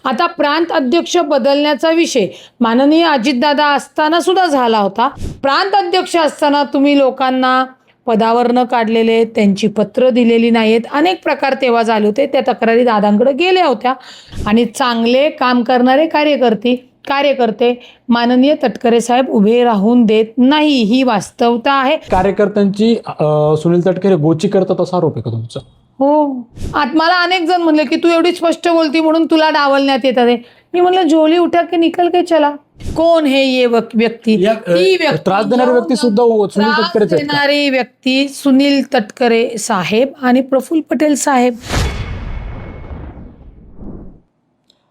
आता प्रांत अध्यक्ष बदलण्याचा विषय माननीय अजितदादा असताना सुद्धा झाला होता. प्रांत अध्यक्ष असताना तुम्ही लोकांना पदावर न काढलेले, त्यांची पत्र दिलेली नाहीत, अनेक प्रकार तेव्हा झाले होते. त्या तक्रारी दादांकडे गेल्या होत्या आणि चांगले काम करणारे कार्यकर्ते माननीय तटकरे साहेब उभे राहून देत नाही, ही वास्तवता आहे. कार्यकर्त्यांची सुनील तटकरे गोची करतात असा आरोप आहे का तुमचा? हो, मला अनेक जण म्हणले की तू एवढी स्पष्ट बोलती म्हणून तुला डावलण्यात येतात आहे. मी म्हणलं झोली उठा के निकल के चला. कोण हे ये व्यक्ती? ती व्यक्ती, त्रास देणारी व्यक्ती सुद्धा सुनील तटकरे देणारी व्यक्ती सुनील तटकरे साहेब आणि प्रफुल्ल पटेल साहेब.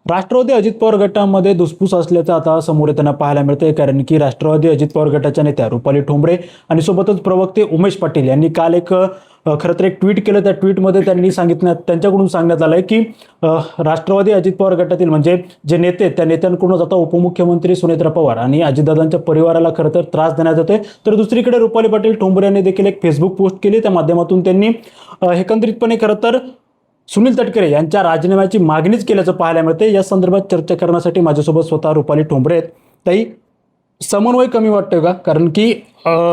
राष्ट्रवादी अजित पवार गटामध्ये धुसफूस असल्याचं आता समोर येताना पाहायला मिळतंय. कारण की राष्ट्रवादी अजित पवार गटाच्या नेत्या रुपाली ठोंबरे आणि सोबतच प्रवक्ते उमेश पाटील यांनी काल खरं तर एक ट्विट केलं. त्या ट्विटमध्ये त्यांच्याकडून सांगण्यात आलंय की राष्ट्रवादी अजित पवार गटातील म्हणजे जे नेते त्या नेत्यांकडूनच आता उपमुख्यमंत्री सुनेत्रा पवार आणि अजितदादांच्या परिवाराला खरं तर त्रास देण्यात येतोय. तर दुसरीकडे रुपाली पाटील ठोंबरे यांनी देखील एक फेसबुक पोस्ट केली. त्या माध्यमातून त्यांनी एकंदरीतपणे खरं तर सुनील तटकरे यांच्या राजीनाम्याची मागणीच केल्याचं पाहायला मिळते. या संदर्भात चर्चा करण्यासाठी माझ्यासोबत स्वतः रुपाली ठोंबरे आहेत. ताई, समन्वय कमी वाटतोय का? कारण की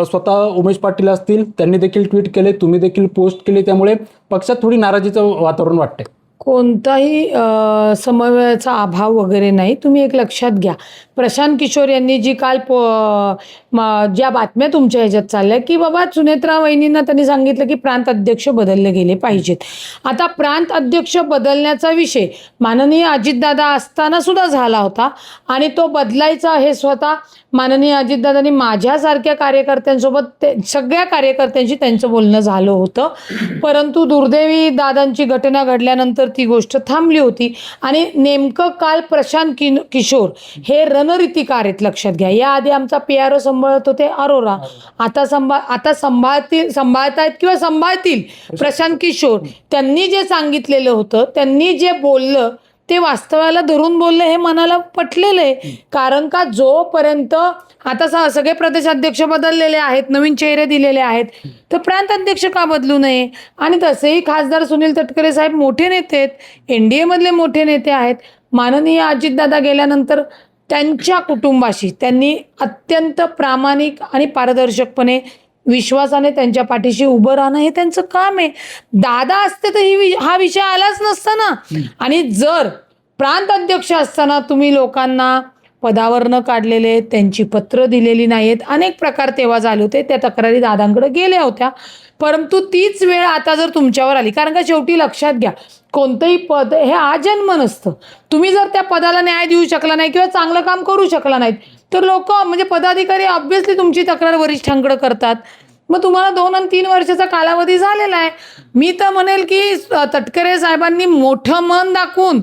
स्वतः उमेश पाटील असतील, त्यांनी देखील ट्विट केले, तुम्ही देखील पोस्ट केली, त्यामुळे पक्षात थोडी नाराजीचं वातावरण वाटतंय. कोणताही समन्वयाचा अभाव वगैरे नाही. तुम्ही एक लक्षात घ्या, प्रशांत किशोर यांनी जी काल ज्या बातम्या तुमच्या ह्याच्यात चालल्या की बाबा सुनेत्रा वहिनींना त्यांनी सांगितलं की प्रांत अध्यक्ष बदलले गेले पाहिजेत. आता प्रांत अध्यक्ष बदलण्याचा विषय माननीय अजितदादा असताना सुद्धा झाला होता आणि तो बदलायचा हे स्वतः माननीय अजितदादांनी माझ्यासारख्या कार्यकर्त्यांसोबत सगळ्या कार्यकर्त्यांशी त्यांचं बोलणं झालं होतं. परंतु दुर्दैवी दादांची घटना घडल्यानंतर ती गोष्ट थांबली होती आणि नेमकं काल प्रशांत किशोर हे रणनीतिकार आहेत, लक्षात घ्या. याआधी आमचा PRO सांभाळत होते अरोरा, आता सांभाळतायत किंवा सांभाळतील प्रशांत किशोर. त्यांनी जे सांगितलेलं होतं, त्यांनी जे बोललं ते वास्तवाला धरून बोललं, हे मनाला पटलेलं आहे. कारण का जोपर्यंत आता सगळे प्रदेशाध्यक्ष बदललेले आहेत, नवीन चेहरे दिलेले आहेत, तर प्रांत अध्यक्ष का बदलू नये? आणि तसेही खासदार सुनील तटकरे साहेब मोठे नेते आहेत, NDA मधले मोठे नेते आहेत. माननीय अजितदादा गेल्यानंतर त्यांच्या कुटुंबाशी त्यांनी अत्यंत प्रामाणिक आणि पारदर्शकपणे विश्वासाने त्यांच्या पाठीशी उभं राहणं हे त्यांचं काम आहे. दादा असते तर हा विषय आलाच नसता ना. आणि जर प्रांत अध्यक्ष असताना तुम्ही लोकांना पदावर न काढलेले, त्यांची पत्र दिलेली नाहीत, अनेक प्रकार तेव्हा झाले होते. त्या तक्रारी दादांकडे गेल्या होत्या. परंतु तीच वेळ आता जर तुमच्यावर आली, कारण का शेवटी लक्षात घ्या, कोणतंही पद हे आजन्म नसतं. तुम्ही जर त्या पदाला न्याय देऊ शकला नाही किंवा चांगलं काम करू शकला नाहीत तर लोक म्हणजे पदाधिकारी ऑब्व्हियसली तुमची तक्रार वरिष्ठांकडे करतात. मग तुम्हाला 2 आणि 3 वर्षाचा कालावधी झालेला आहे. मी तर म्हणेल की तटकरे साहेबांनी मोठं मन दाखवून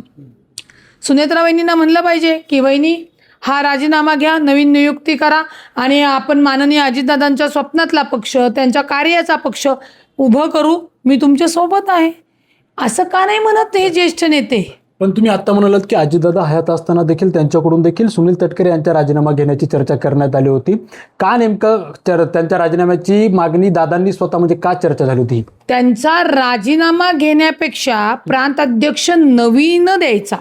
सुनेत्रा वहिनींना म्हणलं पाहिजे की वहिनी हा राजीनामा घ्या, नवीन नियुक्ती करा आणि आपण माननीय अजितदादांच्या स्वप्नातला पक्ष, त्यांच्या कार्याचा पक्ष उभं करू, मी तुमच्या सोबत आहे. असं का नाही म्हणत हे ज्येष्ठ नेते? पण तुम्ही आता म्हणालात की अजितदादा हयात असताना देखील त्यांच्याकडून देखील सुनील तटकरे यांच्या राजीनामा घेण्याची चर्चा करण्यात आली होती. का नेमकं त्यांच्या राजीनाम्याची मागणी दादांनी स्वतः म्हणजे का चर्चा झाली होती? त्यांचा राजीनामा घेण्यापेक्षा प्रांत अध्यक्ष नवीन द्यायचा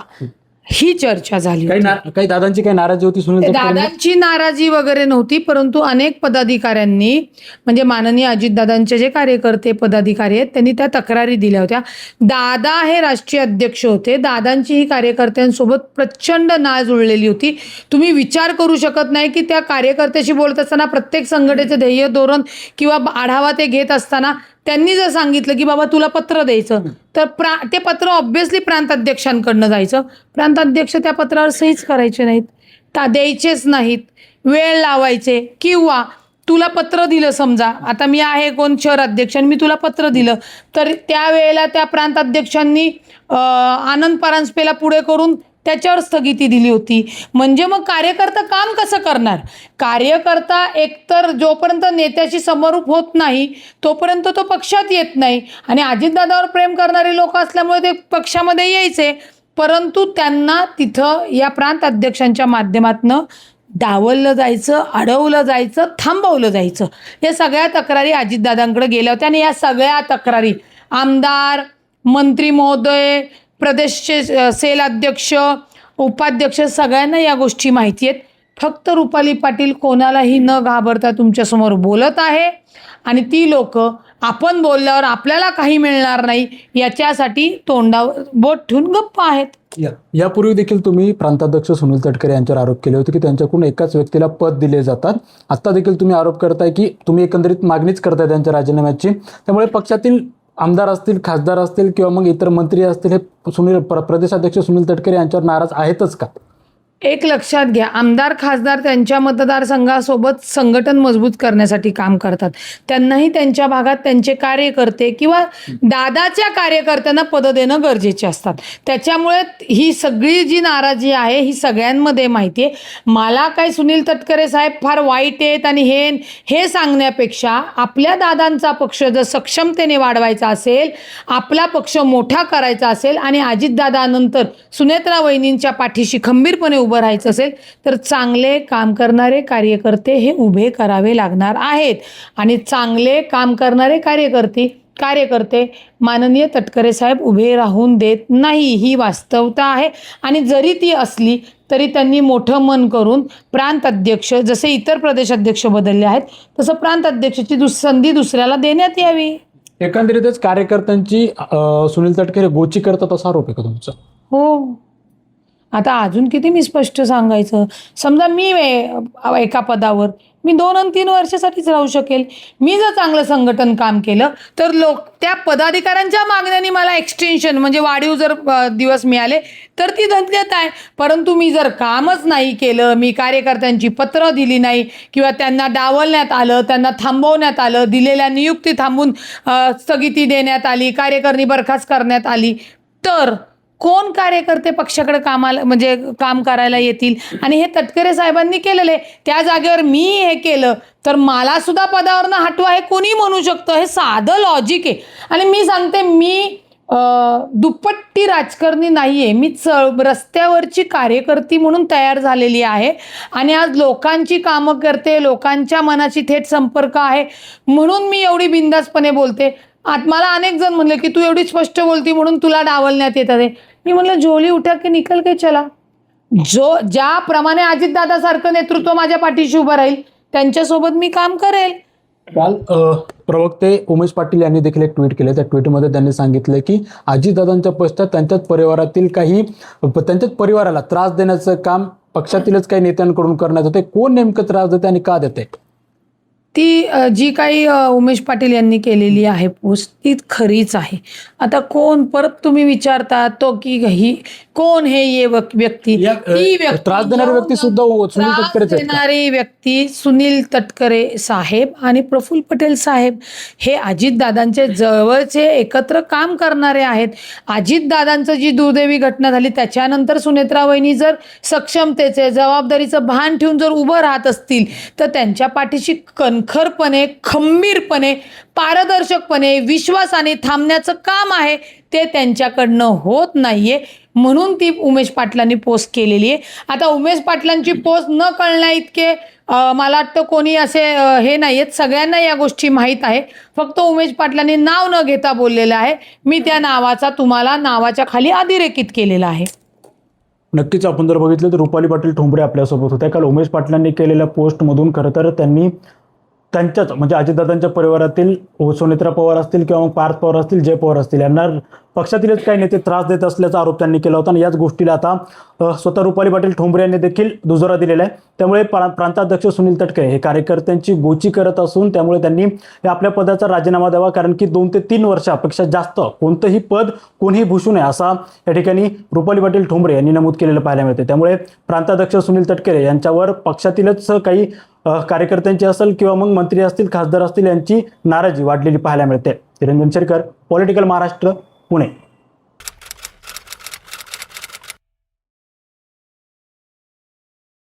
ही चर्चा झाली. काही दादांची काही नाराजी होती? सुनील दादांची नाराजी वगैरे नव्हती, परंतु अनेक पदाधिकाऱ्यांनी म्हणजे माननीय अजितदादांचे जे कार्यकर्ते पदाधिकारी आहेत त्यांनी त्या तक्रारी दिल्या होत्या. दादा हे राष्ट्रीय अध्यक्ष होते, दादांची ही कार्यकर्त्यांसोबत प्रचंड नाळ जुळलेली होती. तुम्ही विचार करू शकत नाही की त्या कार्यकर्त्याशी बोलत असताना प्रत्येक संघटनेचे ध्येय धोरण किंवा आढावा ते घेत असताना त्यांनी जर सांगितलं की बाबा तुला पत्र द्यायचं तर ते पत्र ऑब्व्हियसली प्रांत अध्यक्षांकडनं जायचं. प्रांत अध्यक्ष त्या पत्रावर सहीच करायचे नाहीत, द्यायचेच नाहीत, वेळ लावायचे. किंवा तुला पत्र दिलं, समजा आता मी आहे कोण शहर अध्यक्ष आणि मी तुला पत्र दिलं, तर त्यावेळेला त्या प्रांत अध्यक्षांनी आनंद परांजपेला पुढे करून त्याच्यावर स्थगिती दिली होती. म्हणजे मग कार्यकर्ता काम कसं करणार? कार्यकर्ता एकतर जोपर्यंत नेत्याशी समरूप होत नाही तोपर्यंत तो पक्षात येत नाही. आणि अजितदादावर प्रेम करणारे लोक असल्यामुळे ते पक्षामध्ये यायचे, परंतु त्यांना तिथं या प्रांत अध्यक्षांच्या माध्यमातनं डावललं जायचं, अडवलं जायचं, थांबवलं जायचं. या सगळ्या तक्रारी अजितदादांकडे गेल्या होत्या आणि या सगळ्या तक्रारी आमदार, मंत्री महोदय, प्रदेशचे सेल अध्यक्ष, उपाध्यक्ष सगळ्यांना या गोष्टी माहिती आहेत. फक्त रुपाली पाटील कोणालाही न घाबरता तुमच्यासमोर बोलत आहे आणि ती लोक आपण बोलल्यावर आपल्याला काही मिळणार नाही याच्यासाठी तोंडावर बोट ठेवून गप्प आहेत. यापूर्वी देखील तुम्ही प्रांताध्यक्ष सुनील तटकरे यांच्यावर आरोप केले होते की त्यांच्याकडून एकाच व्यक्तीला पद दिले जातात. आता देखील तुम्ही आरोप करताय की तुम्ही एकंदरीत मागणीच करताय त्यांच्या राजीनाम्याची. त्यामुळे पक्षातील आमदार असतील, खासदार असतील किंवा मग इतर मंत्री असतील, हे प्रदेशाध्यक्ष सुनील तटकरे यांच्यावर नाराज आहेतच का? एक लक्षात घ्या, आमदार खासदार त्यांच्या मतदारसंघासोबत संघटन मजबूत करण्यासाठी काम करतात. त्यांनाही त्यांच्या भागात त्यांचे कार्यकर्ते किंवा दादाच्या कार्यकर्त्यांना पदं देणं गरजेचे असतात. त्याच्यामुळे ही सगळी जी नाराजी आहे ही सगळ्यांमध्ये माहिती आहे. मला काय सुनील तटकरे साहेब फार वाईट आहेत आणि हे सांगण्यापेक्षा आपल्या दादांचा पक्ष जर सक्षमतेने वाढवायचा असेल, आपला पक्ष मोठा करायचा असेल आणि अजितदादानंतर सुनेत्रा वहिनींच्या पाठीशी खंबीरपणे उभं राहायचं असेल तर चांगले काम करणारे कार्यकर्ते हे उभे करावे लागणार आहेत. आणि चांगले काम करणारे कार्यकर्ते माननीय तटकरे साहेब उभे राहून देत नाही, ही वास्तवता आहे. आणि जरी ती असली तरी त्यांनी मोठं मन करून प्रांत अध्यक्ष, जसे इतर प्रदेशाध्यक्ष बदलले आहेत तसं प्रांत अध्यक्षाची संधी दुसऱ्याला देण्यात यावी. एकंदरीतच कार्यकर्त्यांची सुनील तटकरे गोची करतात असा आरोप आहे का तुमचा? हो. आता अजून किती मी स्पष्ट सांगायचं. समजा मी एका पदावर मी 2 आणि 3 वर्षासाठीच राहू शकेल. मी जर चांगलं संघटन काम केलं तर त्या पदाधिकाऱ्यांच्या मागण्याने मला एक्सटेन्शन म्हणजे वाढीव जर दिवस मिळाले तर ती धन्यता आहे. परंतु मी जर कामच नाही केलं, मी कार्यकर्त्यांची पत्र दिली नाही किंवा त्यांना डावलण्यात आलं, त्यांना थांबवण्यात आलं, दिलेल्या नियुक्ती थांबून स्थगिती देण्यात आली, कार्यकारिणी बरखास्त करण्यात आली, तर कोण कार्यकर्ते पक्षाकडे काम करायला येतील? आणि हे तटकरे साहेबांनी केलेले, त्या जागेवर मी हे केलं तर मला सुद्धा पदावरनं हटवा हे कोणी म्हणू शकतं. हे साधं लॉजिक आहे. आणि मी सांगते, मी दुप्पट्टी राजकारणी नाहीये, मी रस्त्यावरची कार्यकर्ती म्हणून तयार झालेली आहे आणि आज लोकांची कामं करते, लोकांच्या मनाशी थेट संपर्क आहे म्हणून मी एवढी बिनधास्तपणे बोलते. मला अनेक जण म्हणले की तू एवढी स्पष्ट बोलती म्हणून तुला डावलण्यात येतात. मी म्हणलं झोली उठा के निकल के चला. ज्याप्रमाणे अजितदादासारखं नेतृत्व माझ्या पाठीशी उभं राहील त्यांच्यासोबत मी काम करेल. काल प्रवक्ते उमेश पाटील यांनी देखील एक ट्विट केले. त्या ट्विटमध्ये त्यांनी सांगितलं की अजितदादांच्या पश्चात त्यांच्याच परिवाराला त्रास देण्याचं काम पक्षातीलच काही नेत्यांकडून करण्यात होते. कोण नेमकं त्रास देते आणि का देते? ती जी काही उमेश पाटील यांनी केलेली आहे पोस्ट ती खरीच आहे. आता कोण परत तुम्ही विचारता तो की कोण हे व्यक्ती? त्रास देणारी व्यक्ती सुद्धा सुनील तटकरे, देणारी व्यक्ती सुनील तटकरे साहेब आणि प्रफुल्ल पटेल साहेब हे अजितदादांचे जवळचे एकत्र काम करणारे आहेत. अजितदादांचं जी दुर्दैवी घटना झाली त्याच्यानंतर सुनेत्रा वहिनी जर सक्षमतेचे जबाबदारीचं भान ठेवून जर उभं राहत असतील तर त्यांच्या पाठीशी कणखरपणे, खंबीरपणे, पारदर्शकपणे, विश्वासाने थांबण्याचं काम आहे ते त्यांच्याकडनं होत नाहीये. म्हणून ती उमेश पाटलांनी पोस्ट केलेली आहे. आता उमेश पाटलांची पोस्ट न कळण्या इतके मला वाटतं कोणी असे हे नाही आहेत. सगळ्यांना या गोष्टी माहीत आहे. फक्त उमेश पाटलांनी नाव न घेता बोललेलं आहे. मी त्या नावाचा तुम्हाला नावाच्या खाली अधोरेखित केलेला आहे. नक्कीच आपण जर बघितलं तर रुपाली पाटील ठोंबरे आपल्यासोबत होत्या. काल उमेश पाटलांनी केलेल्या पोस्टमधून खरं तर त्यांनी त्यांच्याच म्हणजे अजितदादांच्या परिवारातील सुनेत्रा पवार असतील किंवा मग पार्थ पवार असतील, जय पवार असतील यांना पक्षातीलच काही नेते त्रास देत असल्याचा आरोप त्यांनी केला होता. आणि याच गोष्टीला आता स्वतः रुपाली पाटील ठोंबरे यांनी देखील दुजोरा दिलेला आहे. त्यामुळे प्रांताध्यक्ष सुनील तटकरे हे कार्यकर्त्यांची गोची करत असून त्यामुळे त्यांनी आपल्या पदाचा राजीनामा द्यावा. कारण की 2 ते 3 वर्षापेक्षा जास्त कोणतंही पद कोणीही भूषू नये असा या ठिकाणी रुपाली पाटील ठोंबरे यांनी नमूद केलेलं पाहायला मिळते. त्यामुळे प्रांताध्यक्ष सुनील तटकरे यांच्यावर पक्षातीलच काही कार्यकर्त्यांची असेल किंवा मग मंत्री असतील, खासदार असतील यांची नाराजी वाढलेली पाहायला मिळते. निरंजन शेरकर, पॉलिटिकल महाराष्ट्र, पुणे.